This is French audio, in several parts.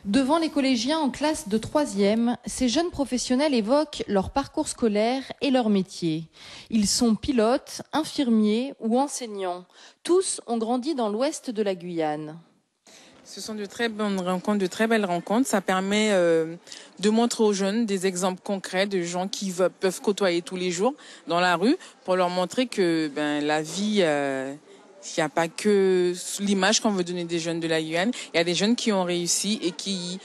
Devant les collégiens en classe de 3e, ces jeunes professionnels évoquent leur parcours scolaire et leur métier. Ils sont pilotes, infirmiers ou enseignants. Tous ont grandi dans l'ouest de la Guyane. Ce sont de très bonnes rencontres, de très belles rencontres. Ça permet de montrer aux jeunes des exemples concrets de gens qui peuvent côtoyer tous les jours dans la rue pour leur montrer que la vie, il n'y a pas que l'image qu'on veut donner des jeunes de la Guyane. Il y a des jeunes qui ont réussi et qui,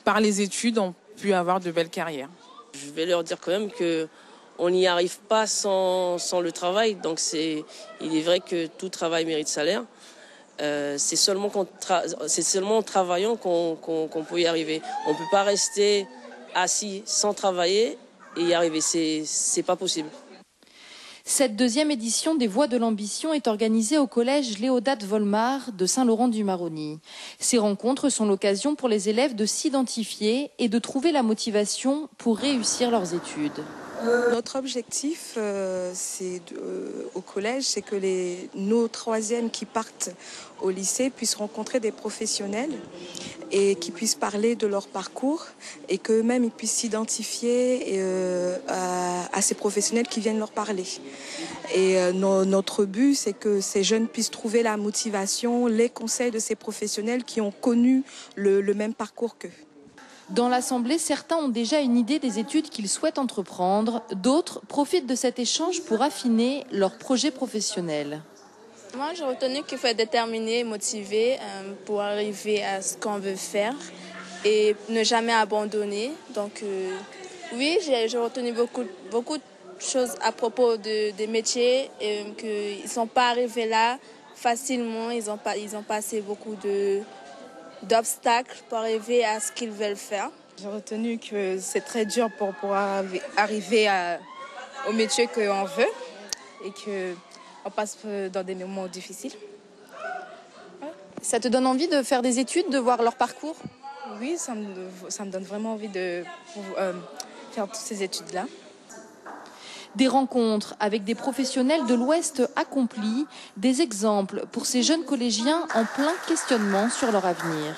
par les études, ont pu avoir de belles carrières. Je vais leur dire quand même qu'on n'y arrive pas sans le travail. Donc il est vrai que tout travail mérite salaire. C'est seulement en travaillant qu'on peut y arriver. On ne peut pas rester assis sans travailler et y arriver. C'est pas possible. Cette deuxième édition des Voix de l'Ambition est organisée au collège Léodate Volmar de Saint-Laurent-du-Maroni. Ces rencontres sont l'occasion pour les élèves de s'identifier et de trouver la motivation pour réussir leurs études. Notre objectif au collège, c'est que nos troisièmes qui partent au lycée puissent rencontrer des professionnels et qui puissent parler de leur parcours et qu'eux-mêmes ils puissent s'identifier à ces professionnels qui viennent leur parler. Et notre but, c'est que ces jeunes puissent trouver la motivation, les conseils de ces professionnels qui ont connu le même parcours qu'eux. Dans l'Assemblée, certains ont déjà une idée des études qu'ils souhaitent entreprendre. D'autres profitent de cet échange pour affiner leurs projets professionnels. Moi, j'ai retenu qu'il faut être déterminé et motivé pour arriver à ce qu'on veut faire et ne jamais abandonner. Donc, oui, j'ai retenu beaucoup de choses à propos des métiers et qu'ils ne sont pas arrivés là facilement. Ils ont passé beaucoup d'obstacles pour arriver à ce qu'ils veulent faire. J'ai retenu que c'est très dur pour pouvoir arriver au métier qu'on veut et qu'on passe dans des moments difficiles. Ouais. Ça te donne envie de faire des études, de voir leur parcours? Oui, ça me donne vraiment envie de faire toutes ces études-là. Des rencontres avec des professionnels de l'Ouest accomplis, des exemples pour ces jeunes collégiens en plein questionnement sur leur avenir.